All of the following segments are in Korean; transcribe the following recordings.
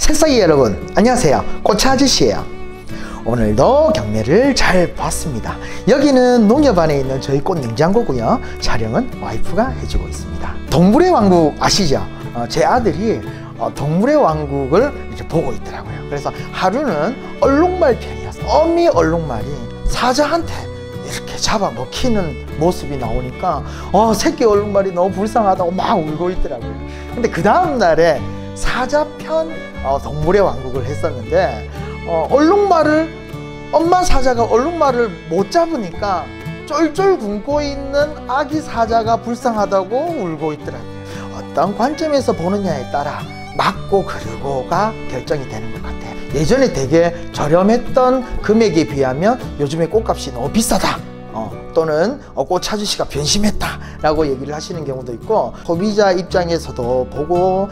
책사기 여러분 안녕하세요, 꽃차 아저씨예요. 오늘도 경매를 잘 봤습니다. 여기는 농협 안에 있는 저희 꽃 냉장고고요. 촬영은 와이프가 해주고 있습니다. 동물의 왕국 아시죠? 제 아들이 동물의 왕국을 이렇게 보고 있더라고요. 그래서 하루는 얼룩말 편이었어요. 어미 얼룩말이 사자한테 이렇게 잡아먹히는 모습이 나오니까 새끼 얼룩말이 너무 불쌍하다고 막 울고 있더라고요. 근데 그 다음날에 사자편 동물의 왕국을 했었는데 엄마 사자가 얼룩말을 못 잡으니까 쫄쫄 굶고 있는 아기 사자가 불쌍하다고 울고 있더라고요. 어떤 관점에서 보느냐에 따라 맞고 그르고가 결정이 되는 것 같아요. 예전에 되게 저렴했던 금액에 비하면 요즘에 꽃값이 너무 비싸다, 또는 꽃 아저씨가 변심했다 라고 얘기를 하시는 경우도 있고, 소비자 입장에서도 보고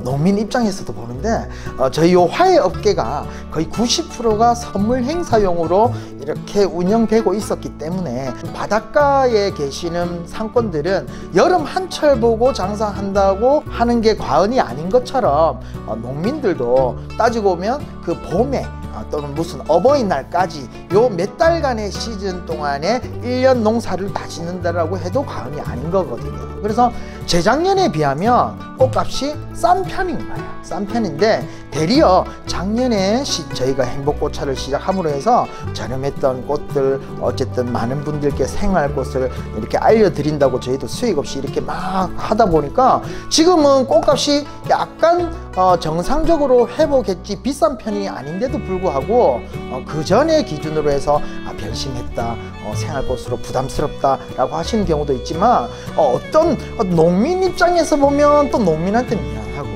농민 입장에서도 보는데 저희 요 화훼 업계가 거의 90%가 선물 행사용으로 이렇게 운영되고 있었기 때문에 바닷가에 계시는 상권들은 여름 한철 보고 장사한다고 하는 게 과언이 아닌 것처럼 농민들도 따지고 보면 그 봄에 또는 무슨 어버이날까지 요 몇 달간의 시즌 동안에 1년 농사를 다 짓는다라고 해도 과언이 아닌 거거든요. 그래서 재작년에 비하면 꽃값이 싼 편인 거예요. 싼 편인데 대리어 작년에 저희가 행복꽃차를 시작함으로 해서 저렴했던 꽃들, 어쨌든 많은 분들께 생활꽃을 이렇게 알려드린다고 저희도 수익 없이 이렇게 막 하다 보니까 지금은 꽃값이 약간 정상적으로 회복했지 비싼 편이 아닌데도 불구하고 그 전에 기준으로 해서 변심했다, 생활꽃으로 부담스럽다 라고 하시는 경우도 있지만 어떤 농민 입장에서 보면 또 농민한테 미안하고,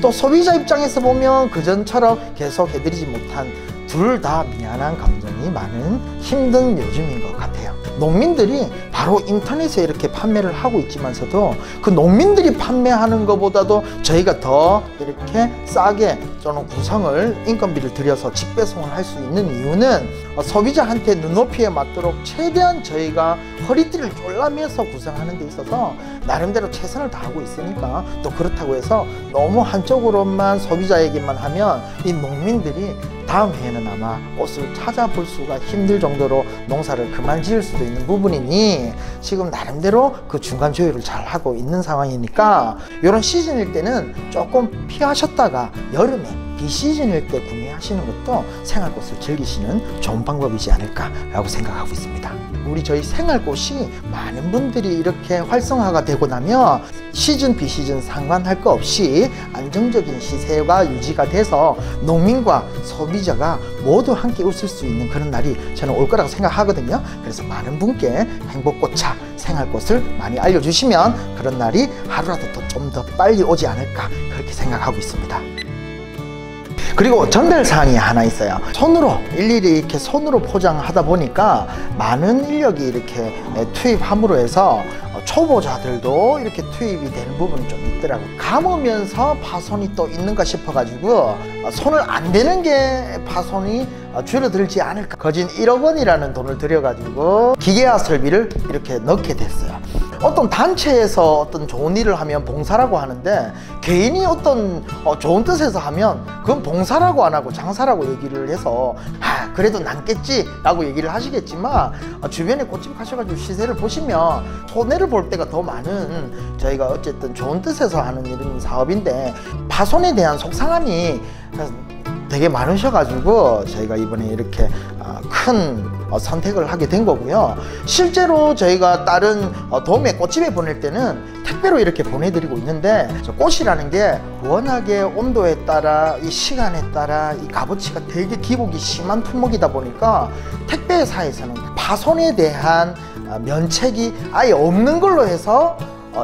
또 소비자 입장에서 보면 그전처럼 계속 해드리지 못한 둘 다 미안한 감정이 많은 힘든 요즘인 것 같아요. 농민들이 바로 인터넷에 이렇게 판매를 하고 있지만서도 그 농민들이 판매하는 것보다도 저희가 더 이렇게 싸게 또는 구성을 인건비를 들여서 직배송을 할 수 있는 이유는 소비자한테 눈높이에 맞도록 최대한 저희가 허리띠를 졸라매서 구성하는 데 있어서 나름대로 최선을 다하고 있으니까, 또 그렇다고 해서 너무 한쪽으로만 소비자에게만 하면 이 농민들이 다음 해에는 아마 꽃을 찾아볼 수가 힘들 정도로 농사를 그만 지을 수도 있는 부분이니 지금 나름대로 그 중간 조율을 잘 하고 있는 상황이니까 이런 시즌일 때는 조금 피하셨다가 여름에 비시즌일 때 구매하시는 것도 생활꽃을 즐기시는 좋은 방법이지 않을까라고 생각하고 있습니다. 우리 저희 생활꽃이 많은 분들이 이렇게 활성화가 되고 나면 시즌 비시즌 상관할 거 없이 안정적인 시세가 유지가 돼서 농민과 소비자가 모두 함께 웃을 수 있는 그런 날이 저는 올 거라고 생각하거든요. 그래서 많은 분께 행복꽃차 생활꽃을 많이 알려주시면 그런 날이 하루라도 좀 더 빨리 오지 않을까 그렇게 생각하고 있습니다. 그리고 전달사항이 하나 있어요. 손으로 일일이 이렇게 손으로 포장하다 보니까 많은 인력이 이렇게 투입함으로 해서 초보자들도 이렇게 투입이 되는 부분이 좀 있더라고요. 감으면서 파손이 또 있는가 싶어가지고 손을 안 대는 게 파손이 줄어들지 않을까, 거진 1억 원이라는 돈을 들여가지고 기계화 설비를 이렇게 넣게 됐어요. 어떤 단체에서 어떤 좋은 일을 하면 봉사라고 하는데 개인이 어떤 좋은 뜻에서 하면 그건 봉사라고 안 하고 장사라고 얘기를 해서 그래도 남겠지 라고 얘기를 하시겠지만 주변에 꽃집 가셔가지고 시세를 보시면 손해를 볼 때가 더 많은, 저희가 어쨌든 좋은 뜻에서 하는 이런 사업인데 파손에 대한 속상함이 되게 많으셔가지고 저희가 이번에 이렇게 큰 선택을 하게 된 거고요. 실제로 저희가 다른 도매 꽃집에 보낼 때는 택배로 이렇게 보내드리고 있는데, 꽃이라는 게 워낙에 온도에 따라 이 시간에 따라 이 값어치가 되게 기복이 심한 품목이다 보니까 택배사에서는 파손에 대한 면책이 아예 없는 걸로 해서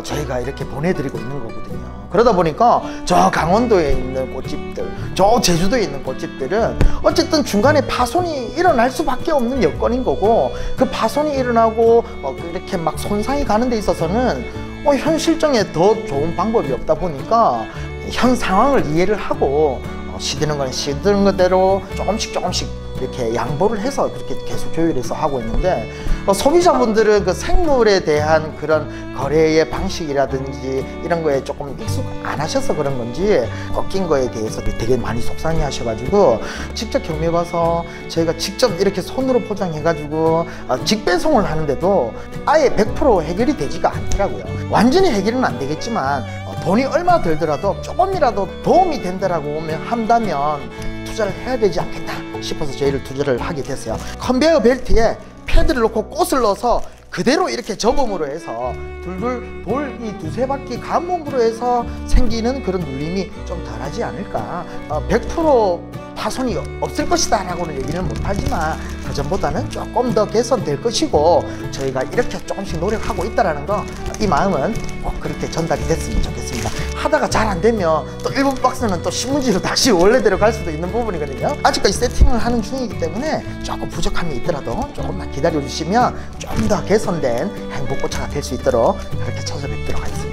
저희가 이렇게 보내드리고 있는 거거든요. 그러다 보니까 저 강원도에 있는 꽃집들, 저 제주도에 있는 꽃집들은 어쨌든 중간에 파손이 일어날 수밖에 없는 여건인 거고, 그 파손이 일어나고 이렇게 막 손상이 가는 데 있어서는 현 실정에 더 좋은 방법이 없다 보니까 현 상황을 이해를 하고 시드는 건 시드는 것대로 조금씩 이렇게 양보를 해서 그렇게 계속 조율해서 하고 있는데, 소비자분들은 그 생물에 대한 그런 거래의 방식이라든지 이런 거에 조금 익숙 안 하셔서 그런 건지 꺾인 거에 대해서 되게 많이 속상해 하셔가지고 직접 경매 봐서 저희가 직접 이렇게 손으로 포장해가지고 직배송을 하는데도 아예 100% 해결이 되지가 않더라고요. 완전히 해결은 안 되겠지만 돈이 얼마 들더라도 조금이라도 도움이 된다라고 한다면 투자를 해야 되지 않겠나 싶어서 저희를 투자를 하게 됐어요. 컨베이어 벨트에 패드를 놓고 꽃을 넣어서 그대로 이렇게 접음으로 해서 둘둘 돌 이 두세 바퀴 감음으로 해서 생기는 그런 눌림이 좀 덜하지 않을까. 100% 파손이 없을 것이다 라고는 얘기는 못하지만 그전보다는 조금 더 개선될 것이고 저희가 이렇게 조금씩 노력하고 있다는 거 이 마음은 꼭 그렇게 전달이 됐으면 좋겠습니다. 하다가 잘 안 되면 또 1번 박스는 또 신문지로 다시 원래대로 갈 수도 있는 부분이거든요. 아직까지 세팅을 하는 중이기 때문에 조금 부족함이 있더라도 조금만 기다려 주시면 좀 더 개선된 행복꽃차가 될 수 있도록 그렇게 찾아뵙도록 하겠습니다.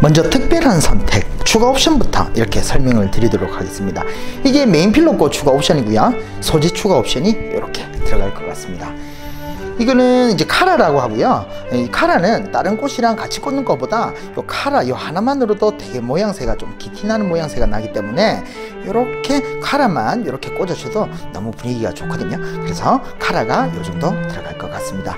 먼저 특별한 선택 추가 옵션부터 이렇게 설명을 드리도록 하겠습니다. 이게 메인 필러꽃 추가 옵션이고요. 소재 추가 옵션이 이렇게 들어갈 것 같습니다. 이거는 이제 카라라고 하고요. 이 카라는 다른 꽃이랑 같이 꽂는 것보다 요 카라 요 하나만으로도 되게 모양새가 좀 기티나는 모양새가 나기 때문에 이렇게 카라만 이렇게 꽂아줘도 너무 분위기가 좋거든요. 그래서 카라가 요 정도 들어갈 것 같습니다.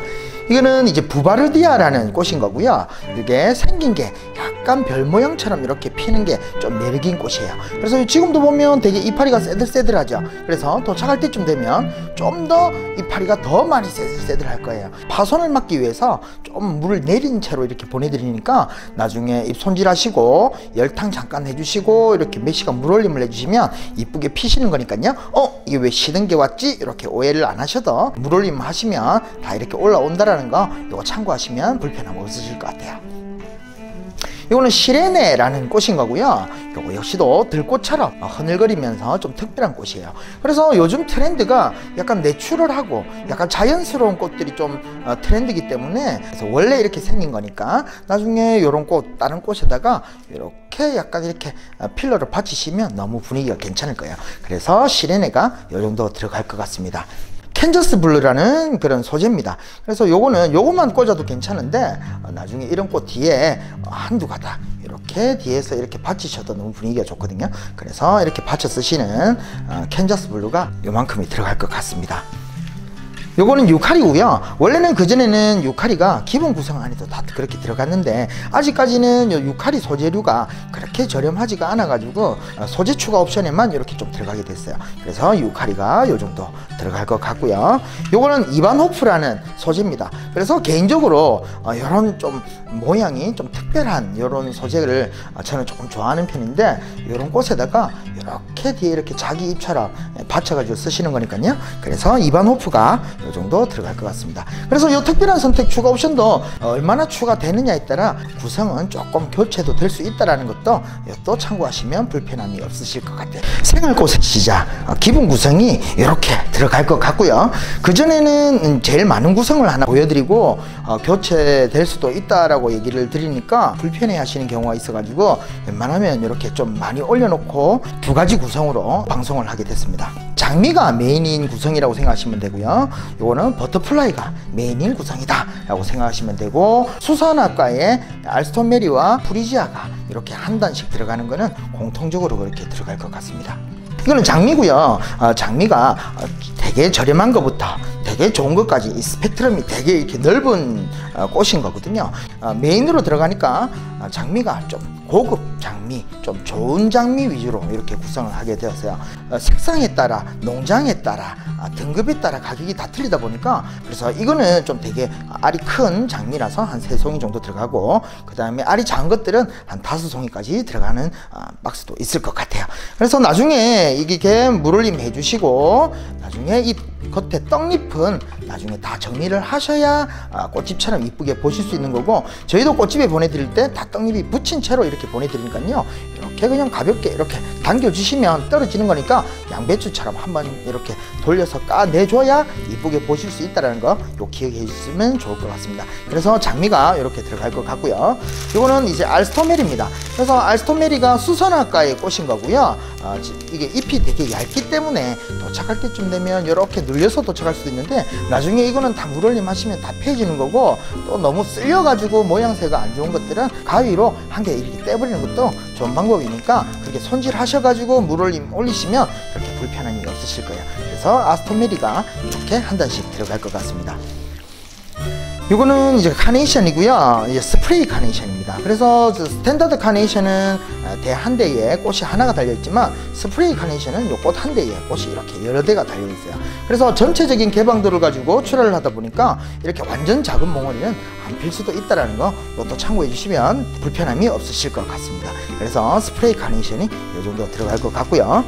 이거는 이제 부바르디아라는 꽃인 거고요. 이게 생긴 게 약간 별 모양처럼 이렇게 피는 게 좀 매력인 꽃이에요. 그래서 지금도 보면 되게 이파리가 새들새들하죠. 그래서 도착할 때쯤 되면 좀 더 이파리가 더 많이 새들새들할 거예요. 파손을 막기 위해서 좀 물을 내린 채로 이렇게 보내드리니까 나중에 잎 손질하시고 열탕 잠깐 해주시고 이렇게 몇 시간 물 올림을 해주시면 이쁘게 피시는 거니까요. 이게 왜 시든 게 왔지? 이렇게 오해를 안 하셔도 물 올림 하시면 다 이렇게 올라온다라는 거 이거 참고하시면 불편함 없으실 것 같아요. 이거는 시레네라는 꽃인 거고요. 이거 역시도 들꽃처럼 흐늘거리면서 좀 특별한 꽃이에요. 그래서 요즘 트렌드가 약간 내추럴하고 약간 자연스러운 꽃들이 좀 트렌드이기 때문에 그래서 원래 이렇게 생긴 거니까 나중에 이런 꽃 다른 꽃에다가 이렇게 약간 이렇게 필러를 받치시면 너무 분위기가 괜찮을 거예요. 그래서 시레네가 이 정도 들어갈 것 같습니다. 캔저스 블루라는 그런 소재입니다. 그래서 요거만 꽂아도 괜찮은데 나중에 이런 꽃 뒤에 한두 가닥 이렇게 뒤에서 이렇게 받치셔도 너무 분위기가 좋거든요. 그래서 이렇게 받쳐 쓰시는 캔저스 블루가 요만큼이 들어갈 것 같습니다. 요거는 유카리고요. 원래는 그전에는 유카리가 기본 구성 안에도 다 그렇게 들어갔는데 아직까지는 요 유카리 소재류가 그렇게 저렴하지가 않아 가지고 소재 추가 옵션에만 이렇게 좀 들어가게 됐어요. 그래서 유카리가 요 정도 들어갈 것 같고요. 요거는 이반호프라는 소재입니다. 그래서 개인적으로 요런 좀 모양이 좀 특별한 요런 소재를 저는 조금 좋아하는 편인데 요런 꽃에다가 이렇게 뒤에 이렇게 자기 잎처럼 받쳐 가지고 쓰시는 거니까요. 그래서 이반호프가 요 정도 들어갈 것 같습니다. 그래서 이 특별한 선택 추가 옵션도 얼마나 추가되느냐에 따라 구성은 조금 교체도 될 수 있다는 것도 또 참고하시면 불편함이 없으실 것 같아요. 생활꽃의 시작 기본 구성이 이렇게 들어갈 것 같고요. 그전에는 제일 많은 구성을 하나 보여드리고 교체될 수도 있다라고 얘기를 드리니까 불편해 하시는 경우가 있어 가지고 웬만하면 이렇게 좀 많이 올려놓고 두 가지 구성으로 방송을 하게 됐습니다. 장미가 메인인 구성이라고 생각하시면 되고요. 요거는 버터플라이가 메인인 구성이다 라고 생각하시면 되고 수선화과에 알스톤메리와 프리지아가 이렇게 한 단씩 들어가는 거는 공통적으로 그렇게 들어갈 것 같습니다. 이거는 장미고요. 장미가 되게 저렴한 것부터 되게 좋은 것까지 이 스펙트럼이 되게 이렇게 넓은 꽃인 거거든요. 메인으로 들어가니까 장미가 좀 고급 장미, 좀 좋은 장미 위주로 이렇게 구성을 하게 되었어요. 색상에 따라, 농장에 따라, 등급에 따라 가격이 다 틀리다 보니까, 그래서 이거는 좀 되게 알이 큰 장미라서 한 3송이 정도 들어가고, 그 다음에 알이 작은 것들은 한 5송이까지 들어가는 박스도 있을 것 같아요. 그래서 나중에 이게 물올림 해주시고, 나중에 이 겉에 떡잎은 나중에 다 정리를 하셔야 꽃집처럼 이쁘게 보실 수 있는 거고, 저희도 꽃집에 보내드릴 때 다 떡잎이 붙인 채로 이렇게 보내드리니까요, 이렇게 그냥 가볍게 이렇게 당겨주시면 떨어지는 거니까 양배추처럼 한번 이렇게 돌려서 까내줘야 이쁘게 보실 수 있다는 거 요 기억해 주시면 좋을 것 같습니다. 그래서 장미가 이렇게 들어갈 것 같고요. 이거는 이제 알스토메리입니다. 그래서 알스토메리가 수선화과의 꽃인 거고요. 이게 잎이 되게 얇기 때문에 도착할 때쯤 되면 이렇게 눌려서 도착할 수도 있는데, 나중에 이거는 다 물올림 하시면 다 펴지는 거고, 또 너무 쓸려 가지고 모양새가 안 좋은 것들은 가위로 한 개 이렇게 떼버리는 것도 좋은 방법이니까, 그렇게 손질하셔 가지고 물올림 올리시면 그렇게 불편함이 없으실 거예요. 그래서 알스토메리가 이렇게 한 단씩 들어갈 것 같습니다. 이거는 이제 카네이션이고요. 이제 스프레이 카네이션입니다. 그래서 스탠다드 카네이션은 대 한 대에 꽃이 하나가 달려있지만, 스프레이 카네이션은 요 꽃 한 대에 꽃이 이렇게 여러 대가 달려있어요. 그래서 전체적인 개방도를 가지고 출하를 하다 보니까 이렇게 완전 작은 몽어리는 안 필 수도 있다는 거, 이것도 참고해 주시면 불편함이 없으실 것 같습니다. 그래서 스프레이 카네이션이 이 정도 들어갈 것 같고요.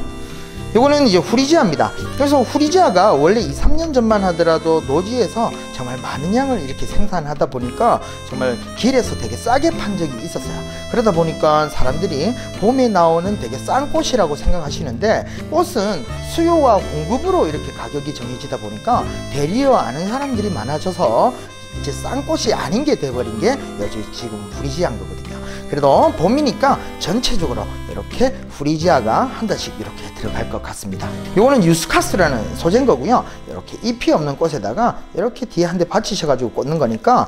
이거는 이제 후리지아입니다. 그래서 후리지아가 원래 2, 3년 전만 하더라도 노지에서 정말 많은 양을 이렇게 생산하다 보니까 정말 길에서 되게 싸게 판 적이 있었어요. 그러다 보니까 사람들이 봄에 나오는 되게 싼 꽃이라고 생각하시는데, 꽃은 수요와 공급으로 이렇게 가격이 정해지다 보니까 대리어 아는 사람들이 많아져서 이제 싼 꽃이 아닌 게 돼버린 게 요즘 지금 후리지아인 거거든요. 그래도 봄이니까 전체적으로 이렇게 후리지아가 한 단씩 이렇게 들어갈 것 같습니다. 이거는 유스카스라는 소재인 거고요. 이렇게 잎이 없는 꽃에다가 이렇게 뒤에 한 대 받치셔가지고 꽂는 거니까,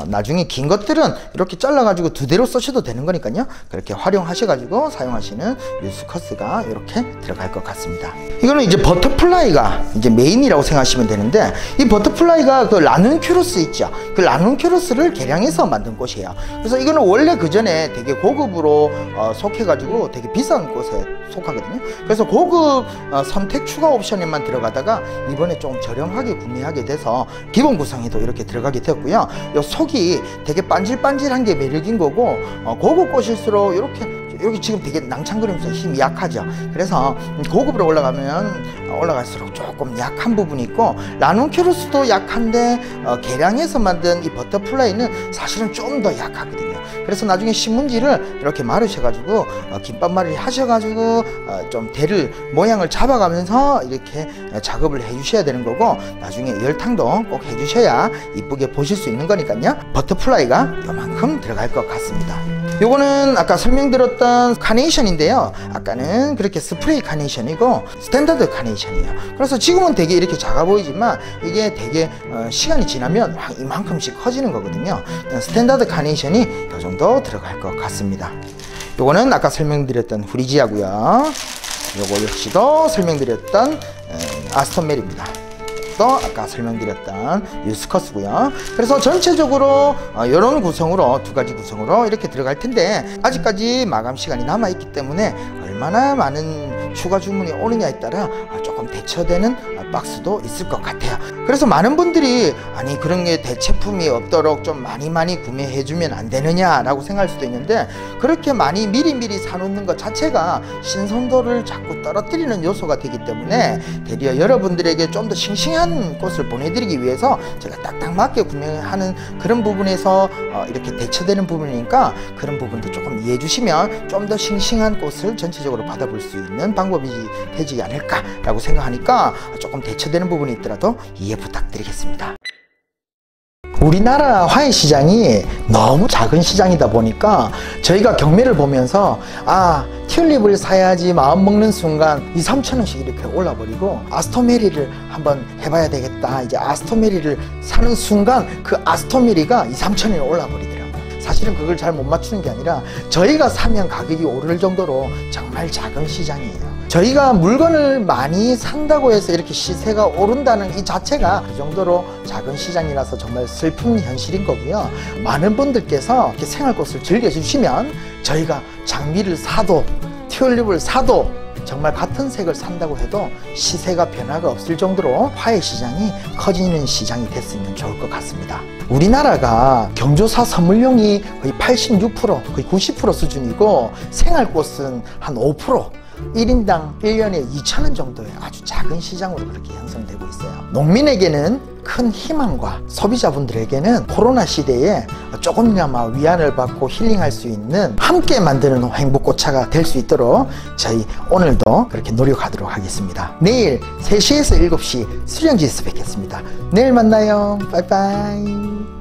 나중에 긴 것들은 이렇게 잘라가지고 2대로 쓰셔도 되는 거니까요. 그렇게 활용하셔가지고 사용하시는 유스카스가 이렇게 들어갈 것 같습니다. 이거는 이제 버터플라이가 이제 메인이라고 생각하시면 되는데, 이 버터플라이가 그 라눈큐루스 있죠. 그 라눈큐루스를 개량해서 만든 꽃이에요. 그래서 이거는 원래 그 전에 되게 고급으로 속해가지고 되게 비싼 꽃에 속하거든요. 그래서 고급 선택 추가 옵션에만 들어가다가 이번에 좀 저렴하게 구매하게 돼서 기본 구성에도 이렇게 들어가게 되었고요. 이 속이 되게 반질반질한 게 매력인 거고, 고급 꽃일수록 이렇게 지금 되게 낭창거리면서 힘이 약하죠. 그래서 고급으로 올라갈수록 조금 약한 부분이 있고, 라눈큐루스도 약한데 개량해서 만든 이 버터플라이는 사실은 좀 더 약하거든요. 그래서 나중에 신문지를 이렇게 마르셔가지고 김밥말이 하셔가지고 좀 대를 모양을 잡아가면서 이렇게 작업을 해주셔야 되는 거고, 나중에 열탕도 꼭 해주셔야 이쁘게 보실 수 있는 거니까요. 버터플라이가 요만큼 들어갈 것 같습니다. 요거는 아까 설명드렸던 카네이션인데요, 아까는 그렇게 스프레이 카네이션이고 스탠다드 카네이션이에요. 그래서 지금은 되게 이렇게 작아 보이지만 이게 되게 시간이 지나면 이만큼씩 커지는 거거든요. 스탠다드 카네이션이 이 정도 들어갈 것 같습니다. 요거는 아까 설명드렸던 후리지아고요. 요거 역시도 설명드렸던 아스톤메리입니다. 또 아까 설명드렸던 유스커스고요. 그래서 전체적으로 이런 구성으로, 2가지 구성으로 이렇게 들어갈 텐데, 아직까지 마감 시간이 남아 있기 때문에 얼마나 많은 추가 주문이 오느냐에 따라 조금 대처되는 박스도 있을 것 같아요. 그래서 많은 분들이 아니 그런 게 대체품이 없도록 좀 많이 구매해 주면 안 되느냐 라고 생각할 수도 있는데, 그렇게 많이 미리 사놓는 것 자체가 신선도를 자꾸 떨어뜨리는 요소가 되기 때문에 대리어 여러분들에게 좀 더 싱싱한 꽃을 보내드리기 위해서 제가 딱딱 맞게 구매하는 그런 부분에서 이렇게 대처되는 부분이니까, 그런 부분도 조금 이해해 주시면 좀 더 싱싱한 꽃을 전체적으로 받아볼 수 있는 방법이 되지 않을까 라고 생각하니까, 조금 대처되는 부분이 있더라도 이해 부탁드리겠습니다. 우리나라 화훼 시장이 너무 작은 시장이다 보니까 저희가 경매를 보면서 튤립을 사야지 마음 먹는 순간 2, 3천 원씩 이렇게 올라버리고, 아스토메리를 한번 해봐야 되겠다, 이제 아스토메리를 사는 순간 그 아스토메리가 2, 3천 원이 올라버리더라고요. 사실은 그걸 잘 못 맞추는 게 아니라 저희가 사면 가격이 오를 정도로 정말 작은 시장이에요. 저희가 물건을 많이 산다고 해서 이렇게 시세가 오른다는 이 자체가 그 정도로 작은 시장이라서 정말 슬픈 현실인 거고요. 많은 분들께서 이렇게 생활꽃을 즐겨주시면 저희가 장미를 사도 튤립을 사도 정말 같은 색을 산다고 해도 시세가 변화가 없을 정도로 화훼 시장이 커지는 시장이 됐으면 좋을 것 같습니다. 우리나라가 경조사 선물용이 거의 86%, 거의 90% 수준이고 생활꽃은 한 5%, 1인당 1년에 2,000원 정도의 아주 작은 시장으로 그렇게 형성되고 있어요. 농민에게는 큰 희망과 소비자분들에게는 코로나 시대에 조금이나마 위안을 받고 힐링할 수 있는 함께 만드는 행복꽃차가 될 수 있도록 저희 오늘도 그렇게 노력하도록 하겠습니다. 내일 3시에서 7시 수령지에서 뵙겠습니다. 내일 만나요. 빠이빠이.